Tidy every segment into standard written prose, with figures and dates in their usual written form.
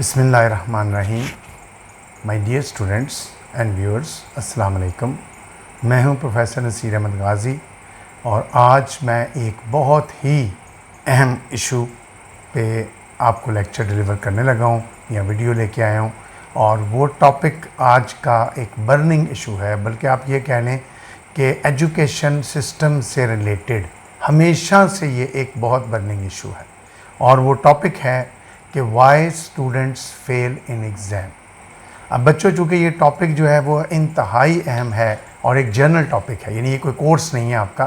बिस्मिल्लाहिर्रहमानिर्रहीम। My dear students and viewers, अस्सलाम वालेकुम। मैं हूं प्रोफेसर नसीर अहमद गाज़ी और आज मैं एक बहुत ही अहम इशू पे आपको लेक्चर डिलीवर करने लगा हूं या वीडियो लेके आया हूं। और वो टॉपिक आज का एक बर्निंग इशू है, बल्कि आप ये कह लें कि एजुकेशन सिस्टम से रिलेटेड हमेशा से ये एक बहुत बर्निंग इशू है। और वो टॉपिक है कि why students fail in exam. अब बच्चों, चूँकि ये टॉपिक जो है वो इंतहाई अहम है और एक जनरल टॉपिक है, यानी ये कोई कोर्स नहीं है आपका,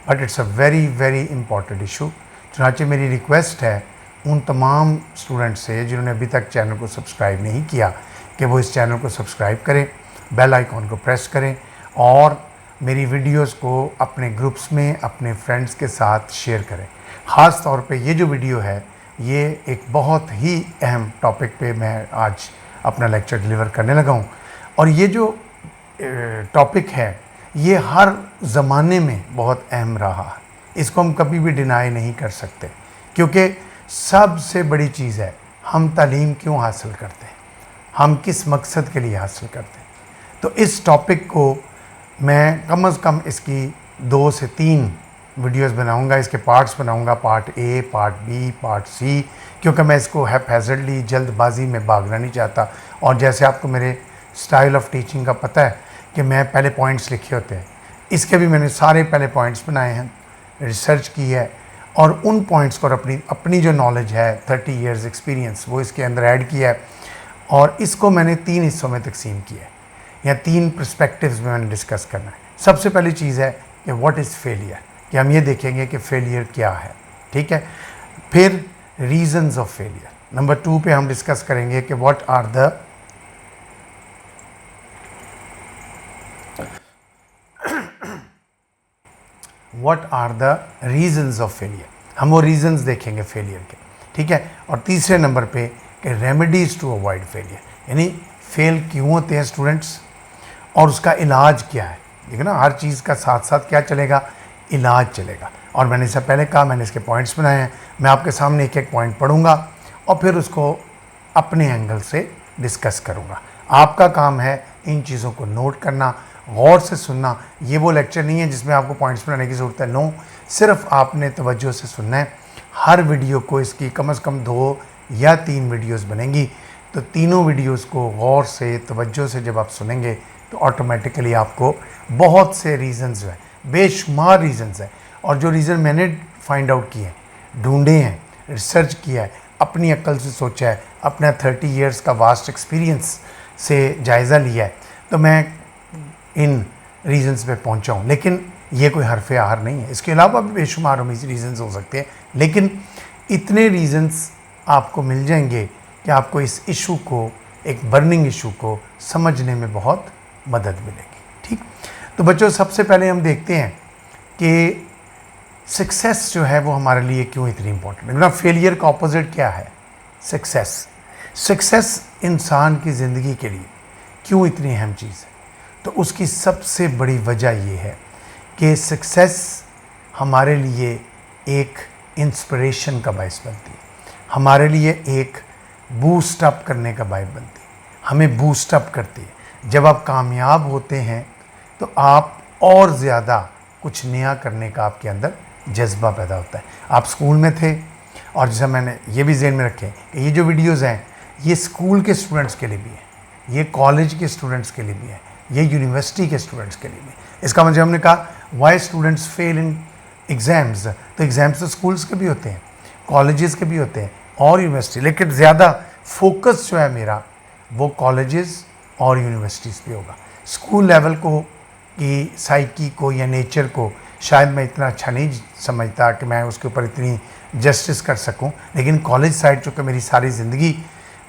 but it's a very very important issue. चुनांचे मेरी रिक्वेस्ट है उन तमाम स्टूडेंट्स से जिन्होंने अभी तक चैनल को सब्सक्राइब नहीं किया कि वो इस चैनल को सब्सक्राइब करें, बेल आइकॉन को प्रेस करें और मेरी वीडियोस को अपने ग्रुप्स में अपने फ्रेंड्स के साथ शेयर करें। ख़ास तौर पे ये जो वीडियो है ये एक बहुत ही अहम टॉपिक पे मैं आज अपना लेक्चर डिलीवर करने लगा हूँ। और ये जो टॉपिक है ये हर ज़माने में बहुत अहम रहा है, इसको हम कभी भी डिनाई नहीं कर सकते, क्योंकि सबसे बड़ी चीज़ है हम तालीम क्यों हासिल करते हैं, हम किस मकसद के लिए हासिल करते हैं। तो इस टॉपिक को मैं कम से कम इसकी 2 से 3 वीडियोस बनाऊंगा, इसके पार्ट्स बनाऊंगा, part A, part B, part C, क्योंकि मैं इसको हैज़र्डली जल्दबाजी में भागना नहीं चाहता। और जैसे आपको मेरे स्टाइल ऑफ टीचिंग का पता है कि मैं पहले पॉइंट्स लिखे होते हैं, इसके भी मैंने सारे पहले पॉइंट्स बनाए हैं, रिसर्च की है और उन पॉइंट्स को अपनी जो नॉलेज है 30 इयर्स एक्सपीरियंस वो इसके अंदर ऐड किया है। और इसको मैंने 3 हिस्सों में तकसीम किया है या 3 पर्सपेक्टिव्स में मैंने डिस्कस करना है। सबसे पहली चीज़ है कि व्हाट इज़ फेलियर, कि हम ये देखेंगे कि फेलियर क्या है, ठीक है। फिर रीजंस ऑफ फेलियर। नंबर 2 पे हम डिस्कस करेंगे कि what are the reasons of failure, हम वो रीजंस देखेंगे फेलियर के, ठीक है। और तीसरे नंबर पे कि रेमेडीज टू अवॉइड फेलियर, यानी फेल क्यों होते हैं स्टूडेंट्स और उसका इलाज क्या है। देखो ना, हर चीज़ का साथ साथ क्या चलेगा, इलाज चलेगा। और मैंने इससे पहले कहा, मैंने इसके पॉइंट्स बनाए हैं, मैं आपके सामने एक एक पॉइंट पढ़ूंगा और फिर उसको अपने एंगल से डिस्कस करूंगा। आपका काम है इन चीज़ों को नोट करना, गौर से सुनना। ये वो लेक्चर नहीं है जिसमें आपको पॉइंट्स बनाने की ज़रूरत है, नो, सिर्फ आपने तवज्जो से सुनना है। हर वीडियो को इसकी कम से कम 2 या 3 वीडियोज़ बनेंगी, तो तीनों वीडियोज़ को गौर से तवज्जो से जब आप सुनेंगे तो ऑटोमेटिकली आपको बहुत से रीज़न्स हैं, बेशुमार रीज़न्स हैं। और जो रीज़न मैंने फाइंड आउट किए हैं, ढूंढे हैं, रिसर्च किया है, अपनी अक्ल से सोचा है, अपना 30 इयर्स का वास्ट एक्सपीरियंस से जायज़ा लिया है, तो मैं इन रीज़न्स पे पहुंचा हूँ। लेकिन ये कोई हरफ आर नहीं है, इसके अलावा भी बेशुमार रीज़न्स हो सकते हैं, लेकिन इतने रीज़न्स आपको मिल जाएंगे कि आपको इस इशू को, एक बर्निंग इशू को समझने में बहुत मदद मिलेगी, ठीक। तो बच्चों, सबसे पहले हम देखते हैं कि सक्सेस जो है वो हमारे लिए क्यों इतनी इंपॉर्टेंट है। ना, फेलियर का ऑपोजिट क्या है, सक्सेस। सक्सेस इंसान की ज़िंदगी के लिए क्यों इतनी अहम चीज़ है, तो उसकी सबसे बड़ी वजह ये है कि सक्सेस हमारे लिए एक इंस्पिरेशन का बायस बनती है, हमारे लिए एक बूस्ट अप करने का बायस बनती है, हमें बूस्ट अप करती है। जब आप कामयाब होते हैं तो आप और ज़्यादा कुछ नया करने का आपके अंदर जज्बा पैदा होता है। आप स्कूल में थे और जैसे मैंने ये भी ज़हन में रखें कि ये जो वीडियोज़ हैं ये स्कूल के स्टूडेंट्स के लिए भी हैं, ये कॉलेज के स्टूडेंट्स के लिए भी हैं, ये यूनिवर्सिटी के स्टूडेंट्स के लिए भी। इसका मतलब हमने कहा वाई स्टूडेंट्स फेल इन एग्ज़ाम्स, तो एग्ज़ाम्स तो स्कूल्स के भी होते हैं, कॉलेजेस के भी होते हैं और यूनिवर्सिटी, लेकिन ज़्यादा फोकस जो है मेरा वो कॉलेजेस और यूनिवर्सिटीज़ पे होगा। स्कूल लेवल को की साइकी को या नेचर को शायद मैं इतना अच्छा नहीं समझता कि मैं उसके ऊपर इतनी जस्टिस कर सकूं, लेकिन कॉलेज साइड, चूँकि मेरी सारी ज़िंदगी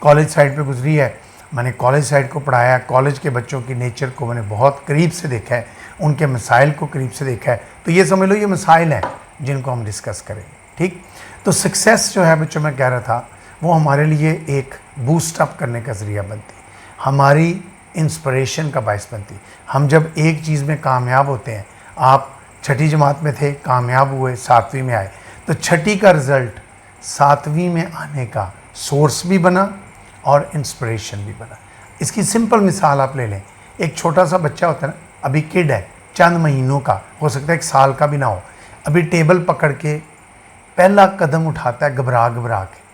कॉलेज साइड पे गुजरी है, मैंने कॉलेज साइड को पढ़ाया, कॉलेज के बच्चों की नेचर को मैंने बहुत करीब से देखा है, उनके मसाइल को करीब से देखा है। तो ये समझ लो ये मसाइल हैं जिनको हम डिस्कस करेंगे, ठीक। तो सक्सेस जो है बच्चों, मैं कह रहा था, वो हमारे लिए एक बूस्ट अप करने का ज़रिया बनती है, हमारी इंस्पिरेशन का बायस बनती है। हम जब एक चीज़ में कामयाब होते हैं, आप 6ठी जमात में थे, कामयाब हुए, 7वीं में आए, तो 6ठी का रिज़ल्ट 7वीं में आने का सोर्स भी बना और इंस्पिरेशन भी बना। इसकी सिंपल मिसाल आप ले लें, एक छोटा सा बच्चा होता है ना, अभी किड है, चंद महीनों का, हो सकता है 1 साल का भी ना हो, अभी टेबल पकड़ के पहला कदम उठाता है घबरा घबरा के।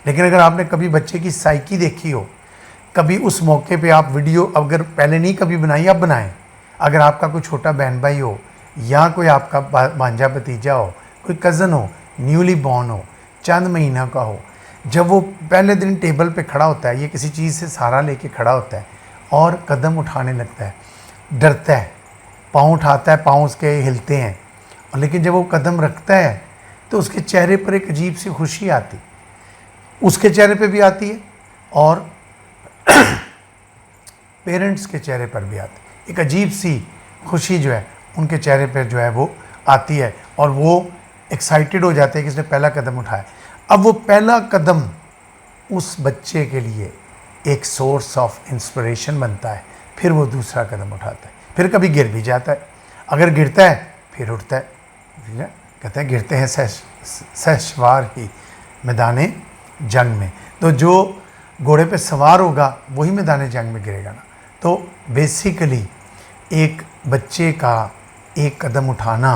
लेकिन अगर आपने कभी बच्चे की साइकी देखी हो, कभी उस मौके पे आप वीडियो अगर पहले नहीं कभी बनाई, अब बनाएं। अगर आपका कोई छोटा बहन भाई हो या कोई आपका भांजा भतीजा हो, कोई कज़न हो, न्यूली बॉर्न हो, चंद महीना का हो, जब वो पहले दिन टेबल पे खड़ा होता है, ये किसी चीज़ से सहारा लेके खड़ा होता है और कदम उठाने लगता है, डरता है, पाँव उठाता है, पाँव उसके हिलते हैं, और लेकिन जब वो कदम रखता है तो उसके चेहरे पर एक अजीब सी खुशी आती, उसके चेहरे पे भी आती है और पेरेंट्स के चेहरे पर भी आती है। एक अजीब सी खुशी जो है उनके चेहरे पर जो है वो आती है और वो एक्साइटेड हो जाते हैं कि इसने पहला कदम उठाया। अब वो पहला कदम उस बच्चे के लिए एक सोर्स ऑफ इंस्पिरेशन बनता है। फिर वो दूसरा कदम उठाता है, फिर कभी गिर भी जाता है, अगर गिरता है फिर उठता है। कहते हैं गिरते हैं सहसवार ही मैदान जंग में। तो जो घोड़े पे सवार होगा वही मैदान जंग में गिरेगा ना। तो बेसिकली एक बच्चे का एक कदम उठाना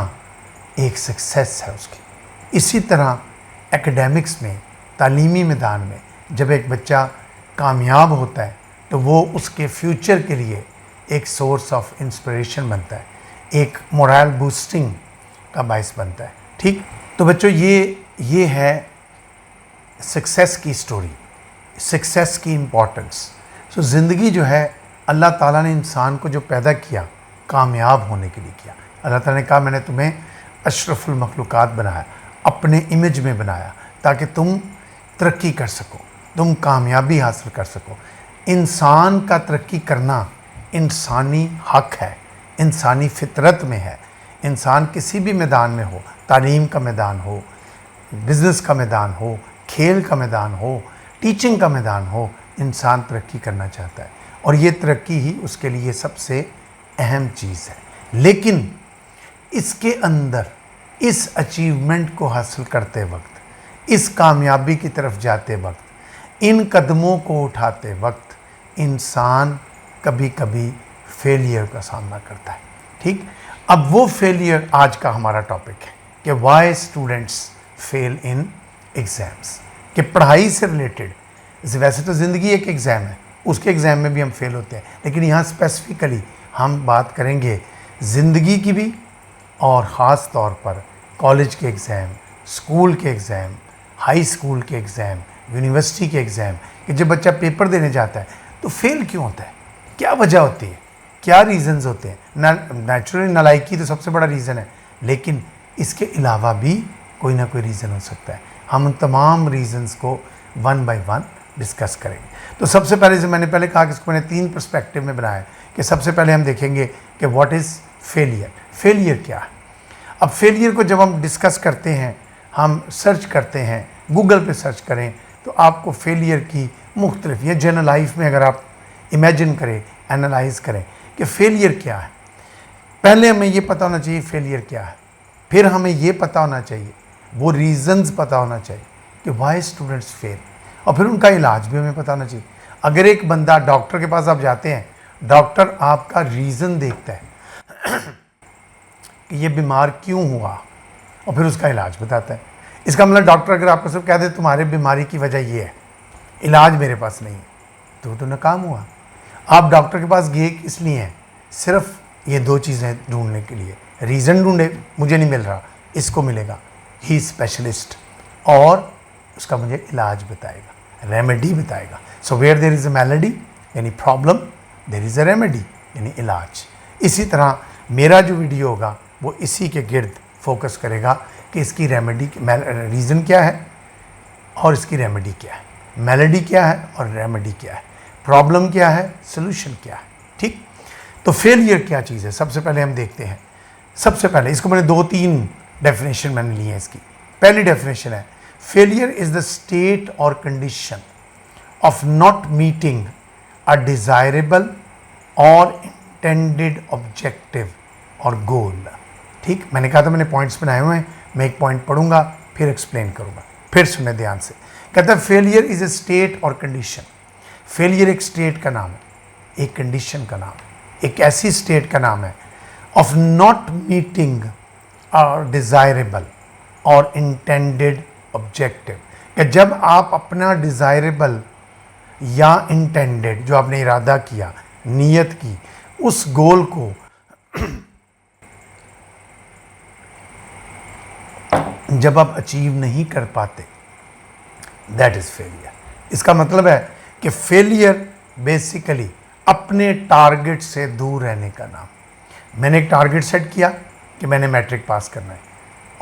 एक सक्सेस है उसकी। इसी तरह एकेडमिक्स में, तालीमी मैदान में जब एक बच्चा कामयाब होता है तो वो उसके फ्यूचर के लिए एक सोर्स ऑफ इंस्पिरेशन बनता है, एक मोरल बूस्टिंग का बायस बनता है। ठीक, तो बच्चों ये है सक्सेस की स्टोरी, सक्सेस की इम्पोर्टेंस। सो ज़िंदगी जो है, अल्लाह ताला ने इंसान को जो पैदा किया कामयाब होने के लिए किया। अल्लाह ताला ने कहा मैंने तुम्हें अशरफुल मखलूक़ात बनाया, अपने इमेज में बनाया ताकि तुम तरक्की कर सको, तुम कामयाबी हासिल कर सको। इंसान का तरक्की करना इंसानी हक है, इंसानी फितरत में है। इंसान किसी भी मैदान में हो, तालीम का मैदान हो, बिज़नेस का मैदान हो, खेल का मैदान हो, टीचिंग का मैदान हो, इंसान तरक्की करना चाहता है और ये तरक्की ही उसके लिए सबसे अहम चीज़ है। लेकिन इसके अंदर इस अचीवमेंट को हासिल करते वक्त, इस कामयाबी की तरफ जाते वक्त, इन कदमों को उठाते वक्त इंसान कभी कभी फेलियर का सामना करता है। ठीक, अब वो फेलियर आज का हमारा टॉपिक है कि why students fail in exams, कि पढ़ाई से रिलेटेड। वैसे तो ज़िंदगी एक एग्ज़ाम है, उसके एग्ज़ाम में भी हम फेल होते हैं, लेकिन यहाँ स्पेसिफ़िकली हम बात करेंगे ज़िंदगी की भी और ख़ास तौर पर कॉलेज के एग्ज़ाम, स्कूल के एग्ज़ाम, हाई स्कूल के एग्ज़ाम, यूनिवर्सिटी के एग्ज़ाम, कि जब बच्चा पेपर देने जाता है तो फेल क्यों होता है, क्या वजह होती है, क्या रीज़न्स होते हैं। नेचुरली नालायकी तो सबसे बड़ा रीज़न है, लेकिन इसके अलावा भी कोई ना कोई रीज़न हो सकता है। हम उन तमाम रीज़न्स को वन बाय वन डिस्कस करेंगे। तो सबसे पहले, जो मैंने पहले कहा कि इसको मैंने 3 पर्सपेक्टिव में बनाया है कि सबसे पहले हम देखेंगे कि व्हाट इज़ फेलियर, फेलियर क्या है। अब फेलियर को जब हम डिस्कस करते हैं, हम सर्च करते हैं, गूगल पे सर्च करें तो आपको फेलियर की मुख्तलिफ, या जनरल लाइफ में अगर आप इमेजिन करें, एनालाइज करें कि फेलियर क्या है, पहले हमें ये पता होना चाहिए फेलियर क्या है। फिर हमें ये पता होना चाहिए, वो रीज़न्स पता होना चाहिए कि वाई स्टूडेंट्स फेल, और फिर उनका इलाज भी हमें पता होना चाहिए। अगर एक बंदा, डॉक्टर के पास आप जाते हैं, डॉक्टर आपका रीज़न देखता है कि ये बीमार क्यों हुआ और फिर उसका इलाज बताता है। इसका मतलब डॉक्टर अगर आपको सिर्फ कह दे तुम्हारे बीमारी की वजह ये है, इलाज मेरे पास नहीं है, तो नाकाम हुआ। आप डॉक्टर के पास गए किस लिए हैं, सिर्फ ये 2 चीज़ें ढूंढने के लिए। रीज़न ढूंढे, मुझे नहीं मिल रहा, इसको मिलेगा, ही स्पेशलिस्ट, और उसका मुझे इलाज बताएगा, रेमेडी बताएगा। So where there is a malady यानी problem, there is a remedy यानी इलाज। इसी तरह मेरा जो वीडियो होगा वो इसी के गिर्द फोकस करेगा कि इसकी रेमेडी, रीज़न क्या है और इसकी रेमेडी क्या है, मेलेडी क्या है और रेमेडी क्या है, प्रॉब्लम क्या है, सोल्यूशन क्या है। ठीक, तो फेलियर क्या चीज़ है, सबसे पहले हम देखते हैं। सबसे पहले इसको मैंने 2-3 डेफिनेशन मैंने ली है इसकी। पहली डेफिनेशन है, फेलियर इज़ द स्टेट और condition of not meeting a desirable और इंटेंडेड ऑब्जेक्टिव और गोल। ठीक, मैंने कहा था मैंने पॉइंट्स बनाए हुए हैं, मैं एक पॉइंट पढ़ूंगा फिर एक्सप्लेन करूंगा, फिर सुने ध्यान से। कहता है फेलियर इज़ ए स्टेट और कंडीशन, फेलियर एक स्टेट का नाम है, एक कंडीशन का नाम है, एक ऐसी स्टेट का नाम है ऑफ नॉट मीटिंग और डिज़ायरेबल और इंटेंडेड ऑब्जेक्टिव, कि जब आप अपना डिज़ायरेबल या इंटेंडेड, जो आपने इरादा किया, नीयत की, उस गोल को जब आप अचीव नहीं कर पाते, दैट इज फेलियर। इसका मतलब है कि फेलियर बेसिकली अपने टारगेट से दूर रहने का नाम। मैंने एक टारगेट सेट किया कि मैंने मैट्रिक पास करना है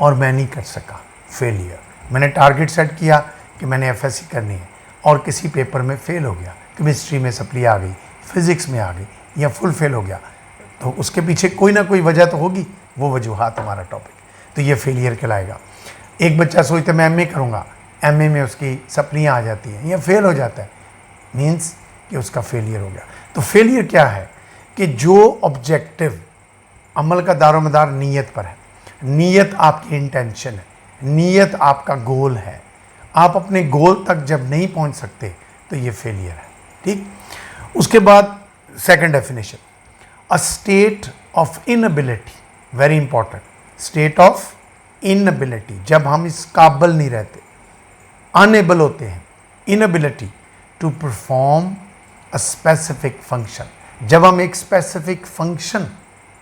और मैं नहीं कर सका, फेलियर। मैंने टारगेट सेट किया कि मैंने एफएससी करनी है और किसी पेपर में फेल हो गया, केमिस्ट्री में सप्ली आ गई, फिजिक्स में आ गई, या फुल फेल हो गया, तो उसके पीछे कोई ना कोई वजह तो होगी, वो वजूहात हमारा टॉपिक, तो ये फेलियर कहलाएगा। एक बच्चा सोचता है मैं एमए करूँगा, एमए में उसकी सप्लियाँ आ जाती हैं या फेल हो जाता है, मीन्स कि उसका फेलियर हो गया। तो फेलियर क्या है कि जो ऑब्जेक्टिव, अमल का दारोमदार नीयत पर है, नीयत आपकी इंटेंशन है, नीयत आपका गोल है, आप अपने गोल तक जब नहीं पहुंच सकते तो ये फेलियर है। ठीक, उसके बाद second definition, a state of inability, very important, state of inability, जब हम इस काबिल नहीं रहते, अनएबल होते हैं, inability to perform a specific function, जब हम एक स्पेसिफिक फंक्शन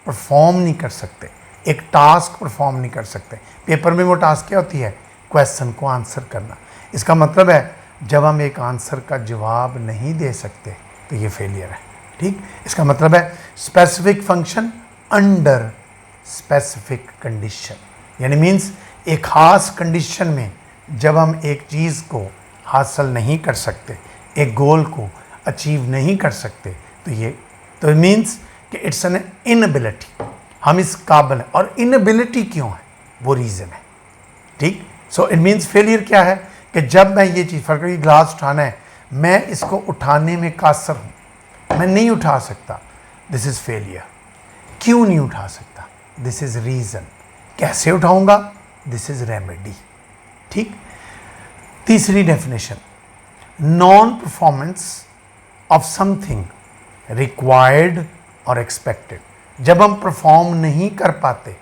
परफॉर्म नहीं कर सकते, एक टास्क परफॉर्म नहीं कर सकते। पेपर में वो टास्क क्या होती है, क्वेश्चन को आंसर करना। इसका मतलब है जब हम एक आंसर का जवाब नहीं दे सकते तो ये फेलियर है। ठीक, इसका मतलब है specific function under specific condition, यानी मीन्स एक ख़ास कंडीशन में जब हम एक चीज़ को हासिल नहीं कर सकते, एक गोल को अचीव नहीं कर सकते, तो मीन्स कि इट्स एन इनएबिलिटी, हम इस काबिल हैं। और इनएबिलिटी क्यों है, वो रीज़न है। ठीक, सो इट मीन्स फेलियर क्या है कि जब मैं ये चीज़, फर्क ग्लास उठाना है, मैं इसको उठाने में कासर हूँ, मैं नहीं उठा सकता, दिस इज़ फेलियर। क्यों नहीं उठा सकता, दिस इज़ रीज़न। कैसे उठाऊंगा, दिस इज़ रेमेडी। ठीक, तीसरी definition, non performance of something required और एक्सपेक्टेड, जब हम परफॉर्म नहीं कर पाते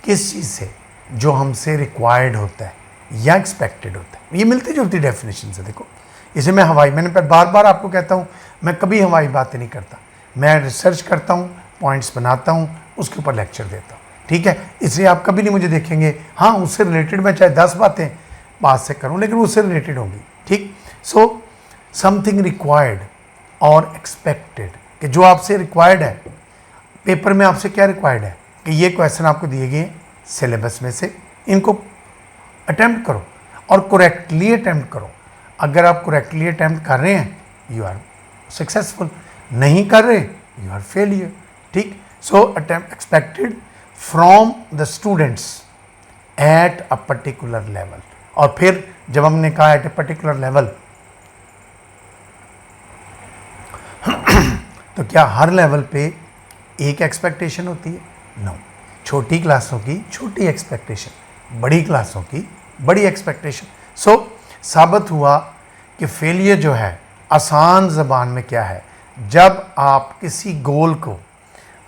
किस चीज़ से, जो हमसे रिक्वायर्ड होता है या एक्सपेक्टेड होता है। ये मिलती जुलती डेफिनेशन है। देखो, इसे मैंने बार बार आपको कहता हूँ, मैं कभी हवाई बातें नहीं करता, मैं रिसर्च करता हूँ, पॉइंट्स बनाता हूँ, उसके ऊपर लेक्चर देता हूँ। ठीक है, इसलिए आप कभी नहीं मुझे देखेंगे, हाँ उससे रिलेटेड मैं चाहे 10 बातें बात से करूँ, लेकिन उससे रिलेटेड होंगी। ठीक, सो समथिंग रिक्वायर्ड और एक्सपेक्टेड, कि जो आपसे रिक्वायर्ड है, पेपर में आपसे क्या रिक्वायर्ड है कि ये क्वेश्चन आपको दिए गए सिलेबस में से, इनको अटैम्प्ट करो और करेक्टली अटैम्प्ट करो। अगर आप करेक्टली अटैम्प्ट कर रहे हैं, यू आर सक्सेसफुल, नहीं कर रहे, यू आर फेलियर। ठीक, so attempt expected from the students at a particular level. और फिर जब हमने कहा एट ए पर्टिकुलर लेवल, तो क्या हर लेवल पे एक एक्सपेक्टेशन होती है? नो, छोटी क्लासों की छोटी एक्सपेक्टेशन, बड़ी क्लासों की बड़ी एक्सपेक्टेशन। सो साबित हुआ कि फेलियर जो है आसान ज़बान में क्या है, जब आप किसी गोल को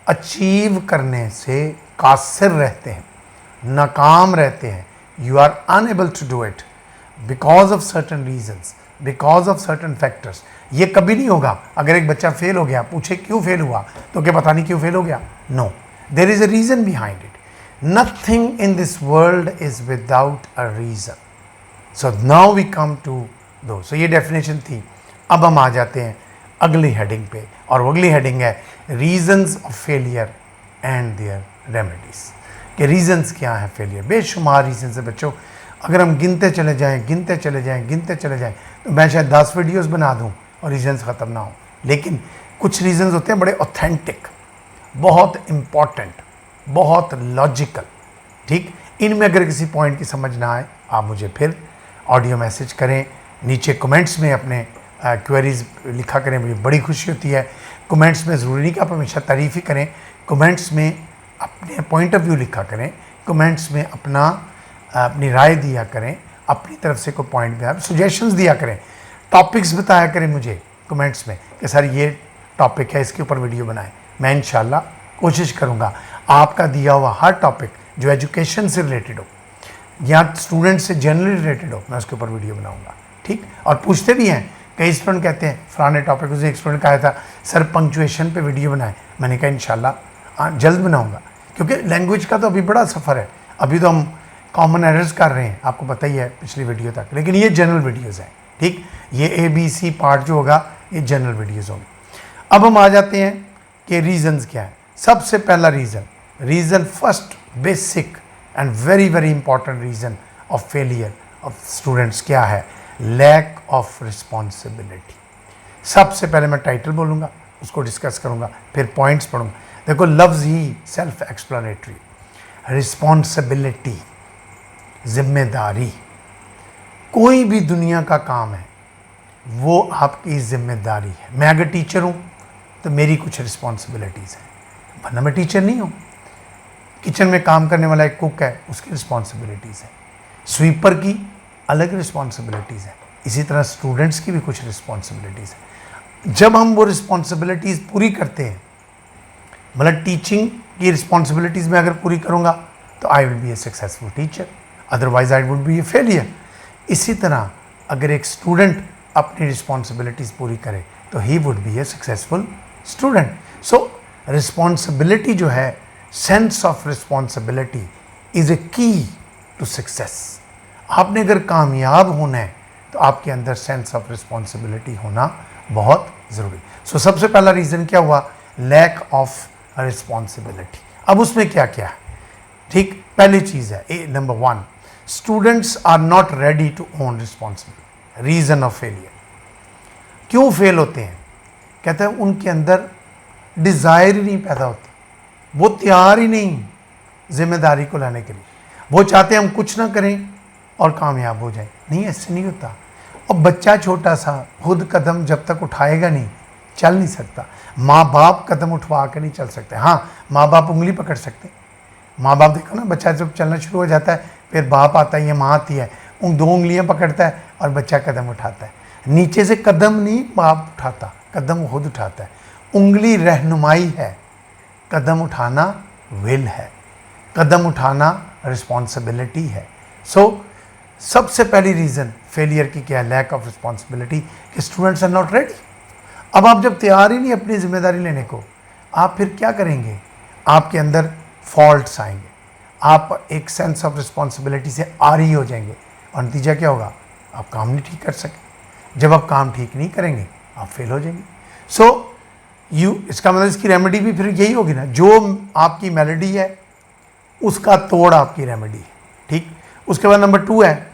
अचीव करने से कासिर रहते हैं, नाकाम रहते हैं, you are unable to do it because of certain reasons, because of certain factors. ये कभी नहीं होगा अगर एक बच्चा फेल हो गया, पूछे क्यों फेल हुआ, तो क्या पता नहीं क्यों फेल हो गया? No, there is a reason behind it. Nothing in this world is without a reason. So now we come to two. So ये डेफिनेशन थी। अब हम आ जाते हैं अगली हेडिंग पे, और अगली हेडिंग है reasons of failure and their remedies. कि रीजंस क्या है फेलियर? बेशुमार रीजंस है बच्चों। अगर हम गिनते चले जाएं तो मैं शायद 10 वीडियोस बना दूं और रीजंस ख़त्म ना हो। लेकिन कुछ रीजंस होते हैं बड़े ऑथेंटिक, बहुत इम्पॉर्टेंट, बहुत लॉजिकल। ठीक, इनमें अगर किसी पॉइंट की समझ ना आए, आप मुझे फिर ऑडियो मैसेज करें, नीचे कमेंट्स में अपने क्वेरीज लिखा करें, मुझे बड़ी खुशी होती है। कमेंट्स में ज़रूरी नहीं कि आप हमेशा तारीफ़ ही करें, कमेंट्स में अपने पॉइंट ऑफ व्यू लिखा करें, कमेंट्स में अपनी राय दिया करें, अपनी तरफ से कोई पॉइंट में आप सजेशंस दिया करें, टॉपिक्स बताया करें मुझे कमेंट्स में कि सर ये टॉपिक है, इसके ऊपर वीडियो बनाएं। मैं इंशाल्लाह कोशिश करूँगा आपका दिया हुआ हर टॉपिक जो एजुकेशन से रिलेटेड हो या स्टूडेंट से जनरली रिलेटेड हो, मैं उसके ऊपर वीडियो बनाऊँगा। ठीक, और पूछते भी हैं, कई स्टूडेंट कहते हैं फलाने टॉपिक, उसे एक स्टूडेंट कहा था सर पंक्चुएशन पे वीडियो बनाएं। मैंने कहा इंशाल्लाह जल्द बनाऊँगा, क्योंकि लैंग्वेज का तो अभी बड़ा सफ़र है। अभी तो हम कॉमन एरर्स कर रहे हैं, आपको पता ही है पिछली वीडियो तक, लेकिन ये जनरल वीडियोज़ हैं। ठीक, ये ABC पार्ट जो होगा ये जनरल वीडियोज़ होंगे। अब हम आ जाते हैं कि रीज़न्स क्या है। सबसे पहला reason first basic and very very important reason of failure of students क्या है? Lack of responsibility. सबसे पहले मैं टाइटल बोलूँगा, उसको डिस्कस करूँगा, फिर पॉइंट्स पढ़ूँगा। देखो लफ्ज़ ही सेल्फ एक्सप्लेनेटरी। रिस्पॉन्सिबिलिटी, जिम्मेदारी, कोई भी दुनिया का काम है वो आपकी जिम्मेदारी है। मैं अगर टीचर हूँ तो मेरी कुछ रिस्पॉन्सिबिलिटीज़ हैं, वरना मैं टीचर नहीं हूँ। किचन में काम करने वाला एक कुक है, उसकी रिस्पॉन्सिबिलिटीज़ है। स्वीपर की अलग रिस्पॉन्सिबिलिटीज़ है। इसी तरह स्टूडेंट्स की भी कुछ रिस्पॉन्सिबिलिटीज़ है। जब हम वो रिस्पॉन्सिबिलिटीज़ पूरी करते हैं, मतलब टीचिंग की रिस्पॉन्सिबिलिटीज़ मैं अगर पूरी करूँगा तो I will be A successful teacher, otherwise I would be A failure. इसी तरह अगर एक स्टूडेंट अपनी रिस्पॉन्सिबिलिटीज़ पूरी करे तो he would be A successful student. So responsibility जो है, sense of responsibility is a की टू सक्सेस। आपने अगर कामयाब होना है तो आपके अंदर सेंस ऑफ रिस्पॉन्सिबिलिटी होना बहुत ज़रूरी। सो सबसे पहला रीज़न क्या हुआ? Lack of responsibility. अब उसमें क्या क्या है? ठीक, पहली चीज़ है number 1, students are not ready to own responsibility. Reason of failure, क्यों फेल होते हैं? कहते हैं उनके अंदर डिज़ायर ही नहीं पैदा होती, वो तैयार ही नहीं जिम्मेदारी को लाने के लिए। वो चाहते हैं हम कुछ ना करें और कामयाब हो जाए। नहीं, ऐसे नहीं होता। और बच्चा छोटा सा खुद कदम जब तक उठाएगा नहीं, चल नहीं सकता। माँ बाप कदम उठवा कर नहीं चल सकते। हाँ, माँ बाप उंगली पकड़ सकते हैं। माँ बाप देखो ना, बच्चा जब चलना शुरू हो जाता है फिर बाप आता है या माँ आती है, उन 2 उंगलियाँ पकड़ता है और बच्चा कदम उठाता है। नीचे से कदम नहीं बाप उठाता, कदम खुद उठाता है। उंगली रहनुमाई है, कदम उठाना विल है, कदम उठाना रिस्पॉन्सिबिलिटी है। सो सबसे पहली रीज़न फेलियर की क्या है? लैक ऑफ रिस्पॉन्सिबिलिटी, कि स्टूडेंट्स आर नॉट रेडी। अब आप जब तैयार ही नहीं अपनी जिम्मेदारी लेने को, आप फिर क्या करेंगे? आपके अंदर फॉल्ट्स आएंगे, आप एक सेंस ऑफ रिस्पॉन्सिबिलिटी से आरी हो जाएंगे और नतीजा क्या होगा? आप काम नहीं ठीक कर सके। जब आप काम ठीक नहीं करेंगे आप फेल हो जाएंगे। सो इसका मतलब इसकी रेमेडी भी फिर यही होगी ना, जो आपकी मेलोडी है उसका तोड़ आपकी रेमेडी है। ठीक, उसके बाद नंबर 2 है,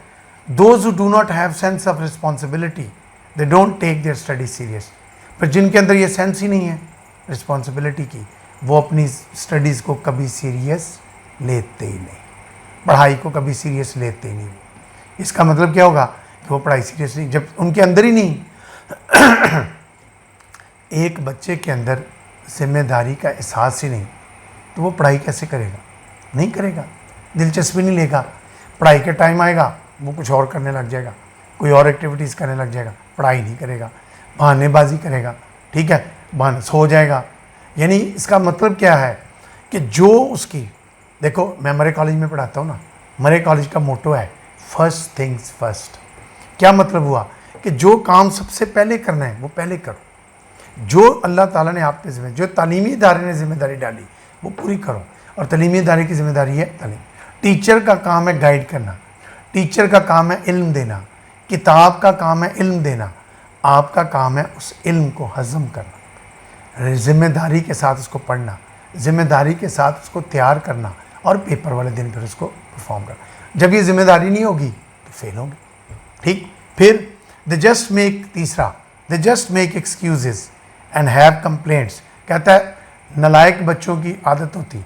those who do not have sense of responsibility they don't take their study serious. पर जिनके अंदर ये सेंस ही नहीं है रिस्पॉन्सिबिलिटी की, वो अपनी स्टडीज़ को कभी सीरियस लेते ही नहीं, पढ़ाई को कभी सीरियस लेते ही नहीं। इसका मतलब क्या होगा कि वो पढ़ाई सीरियस नहीं, जब उनके अंदर ही नहीं एक बच्चे के अंदर जिम्मेदारी का एहसास ही नहीं, तो वो पढ़ाई कैसे करेगा? नहीं करेगा, दिलचस्पी नहीं लेगा। पढ़ाई के टाइम आएगा वो कुछ और करने लग जाएगा, कोई और एक्टिविटीज़ करने लग जाएगा, पढ़ाई नहीं करेगा, बहानेबाजी करेगा। ठीक है, बहाने सो जाएगा। यानी इसका मतलब क्या है कि जो उसकी, देखो मैं मरे कॉलेज में पढ़ाता हूँ ना, मरे कॉलेज का मोटो है फर्स्ट थिंग्स फर्स्ट। क्या मतलब हुआ कि जो काम सबसे पहले करना है वो पहले करो। जो अल्लाह ताला ने आप पे जिम्मेदारी, जो तालीमी इदारे ने जिम्मेदारी डाली वो पूरी करो। और तालीमी इदारे की जिम्मेदारी है तालीम। टीचर का काम है गाइड करना, टीचर का काम है इल्म देना, किताब का काम है इल्म देना, आपका काम है उस इल्म को हज़म करना, जिम्मेदारी के साथ उसको पढ़ना, जिम्मेदारी के साथ उसको तैयार करना और पेपर वाले दिन फिर उसको परफॉर्म करना। जब ये जिम्मेदारी नहीं होगी तो फेल होंगे। ठीक, फिर दे जस्ट मेक, तीसरा, they just make excuses and have complaints. कहता है नालायक बच्चों की आदत होती,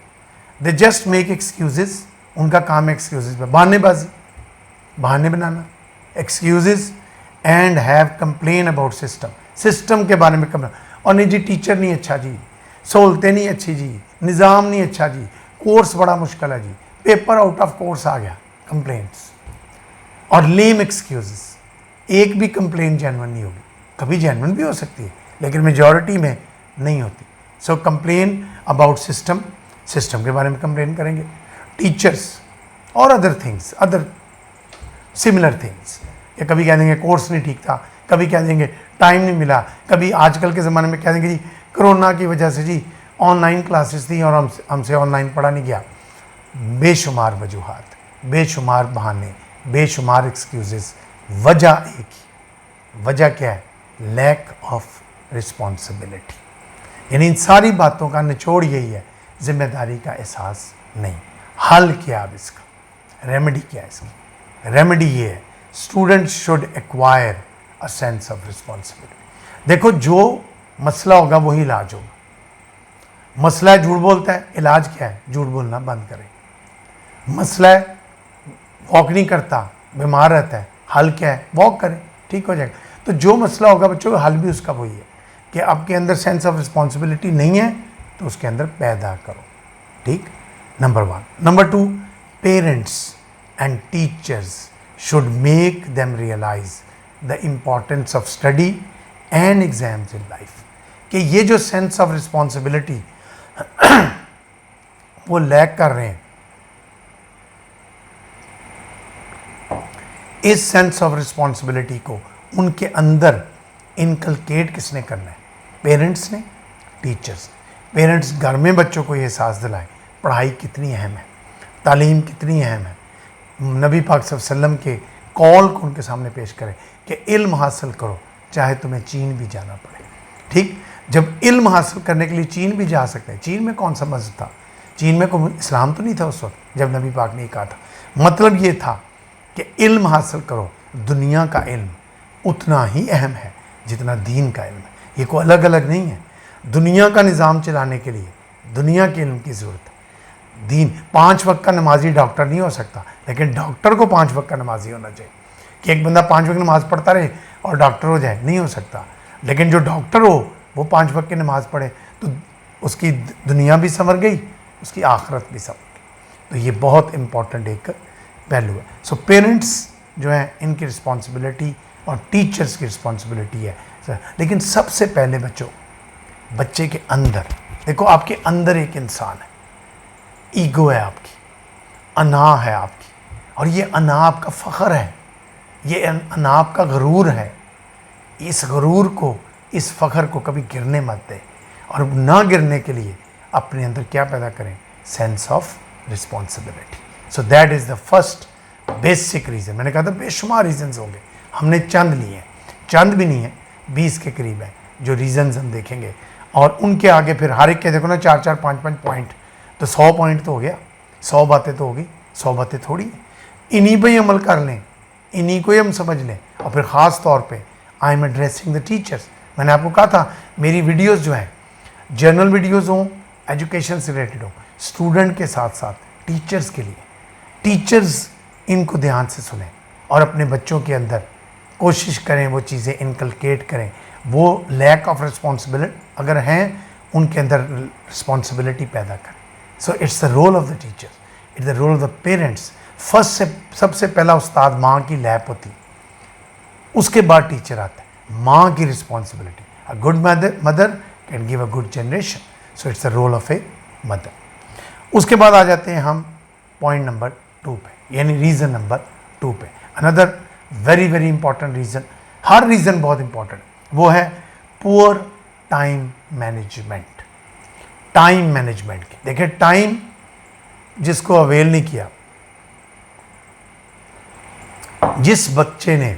दे जस्ट मेक एक्सक्यूजेज, उनका काम है एक्सक्यूजेज पे बहानेबाजी, बहाने बनाना, excuses and have complain about system, system के बारे में कंप्लेन। और नहीं जी टीचर नहीं अच्छा जी, सहूलतें नहीं अच्छी जी, निज़ाम नहीं अच्छा जी, कोर्स बड़ा मुश्किल है जी, पेपर आउट ऑफ कोर्स आ गया, कंप्लेंट्स और लेम एक्सक्यूजेस। एक भी कंप्लेन जेन्युइन नहीं होगी। कभी जेन्युइन भी हो सकती है, लेकिन मेजॉरिटी में नहीं होती। सो कंप्लेन अबाउट सिस्टम, सिस्टम के बारे में कंप्लेन करेंगे, टीचर्स और other things, other similar things. या कभी कह देंगे कोर्स नहीं ठीक था, कभी कह देंगे टाइम नहीं मिला, कभी आजकल के ज़माने में कह देंगे जी कोरोना की वजह से जी ऑनलाइन क्लासेस थी और हमसे ऑनलाइन पढ़ा नहीं गया। बेशुमार वजूहात, बेशुमार बहाने, बेशुमार एक्सक्यूजेस, वजह एक ही, वजह क्या है? Lack of responsibility. यानी इन सारी बातों का निचोड़ यही है, जिम्मेदारी का एहसास नहीं। हल क्या अब इसका? रेमेडी क्या है इसकी? रेमेडी ये है, student should acquire a sense of responsibility. देखो, जो मसला होगा वही इलाज होगा। मसला है झूठ बोलता है, इलाज क्या है? झूठ बोलना बंद करें। मसला है वॉक नहीं करता, बीमार रहता है, हल क्या है? वॉक करें, ठीक हो जाएगा। तो जो मसला होगा बच्चों, हल भी उसका वही है कि आपके अंदर सेंस ऑफ रिस्पॉन्सिबिलिटी नहीं है तो उसके अंदर पैदा करो, ठीक। Number 1। Number 2, parents and teachers should make them realise the importance of study and exams in life. कि ये जो सेंस ऑफ रिस्पॉन्सिबिलिटी वो लैक कर रहे हैं, इस सेंस ऑफ रिस्पॉन्सिबिलिटी को उनके अंदर इनकलकेट किसने करना है? पेरेंट्स ने, टीचर्स। पेरेंट्स घर में बच्चों को ये एहसास दिलाएं पढ़ाई कितनी अहम है, तालीम कितनी अहम है। नबी पाक सल्लल्लाहु अलैहि वसल्लम के कॉल को उनके सामने पेश करें कि इल्म हासिल करो चाहे तुम्हें चीन भी जाना पड़े, ठीक। जब इल्म हासिल करने के लिए चीन भी जा सकते हैं, चीन में कौन सा मस्जिद था? चीन में कोई इस्लाम तो नहीं था उस वक्त जब नबी पाक ने कहा था। मतलब ये था कि इल्म हासिल करो, दुनिया का इल्म उतना ही अहम है जितना दीन का इल्म है। ये कोई अलग अलग नहीं है। दुनिया का निज़ाम चलाने के लिए दुनिया के इल्म की ज़रूरत है। दीन, 5 वक्त का नमाजी डॉक्टर नहीं हो सकता, लेकिन डॉक्टर को 5 वक्त का नमाजी होना चाहिए। कि एक बंदा 5 वक्त नमाज़ पढ़ता रहे और डॉक्टर हो जाए, नहीं हो सकता। लेकिन जो डॉक्टर हो वो 5 वक्त की नमाज़ पढ़े तो उसकी दुनिया भी संवर गई, उसकी आखिरत भी संवर गई। तो ये बहुत इम्पॉर्टेंट एक पहलू है। सो पेरेंट्स जो है इनकी रिस्पॉन्सिबिलिटी और टीचर्स की रिस्पॉन्सिबिलिटी है। लेकिन सबसे पहले बच्चे के अंदर देखो, आपके अंदर एक इंसान है, ईगो है आपकी, अना है आपकी, और ये अना आपका फ़ख्र है, ये अना आपका गरूर है। इस गरूर को, इस फ़ख्र को कभी गिरने मत दे, और ना गिरने के लिए अपने अंदर क्या पैदा करें? Sense of responsibility. So that is the first basic reason. मैंने कहा था बेशुमार रीज़न्स होंगे, हमने चंद लिए हैं, चंद भी नहीं है, 20 के करीब है जो रीज़न्स हम देखेंगे। और उनके आगे फिर हर एक के देखो ना 4-4, 5-5 पॉइंट, तो 100 पॉइंट तो हो गया, 100 बातें तो हो गई, 100 बातें थोड़ी हैं। इन्हीं पर ही अमल कर लें, इन्हीं को ही हम समझ लें। और फिर ख़ास तौर पे I am addressing the teachers. मैंने आपको कहा था मेरी वीडियोस जो हैं जर्नल वीडियोस हों, एजुकेशन से रिलेटेड हो, स्टूडेंट के साथ साथ टीचर्स के लिए। टीचर्स इनको ध्यान से सुनें और अपने बच्चों के अंदर कोशिश करें वो चीज़ें इनकलकेट करें। वो लैक ऑफ रिस्पॉन्सिबिलिटी अगर हैं उनके अंदर रिस्पॉन्सिबिलिटी पैदा करें। So it's the role of the teacher, it's the role of the parents. First से सबसे पहला उस्ताद माँ की लैप होती, उसके बाद टीचर आता है। माँ की responsibility, a good mother can give a good generation, so it's the role of a mother. उसके बाद आ जाते हैं हम पॉइंट नंबर 2 पे, यानी रीज़न नंबर 2 पे। Another very very important reason, हर रीज़न बहुत इंपॉर्टेंट, वो है poor time management. Time management की देखिए, टाइम जिसको अवेल नहीं किया, जिस बच्चे ने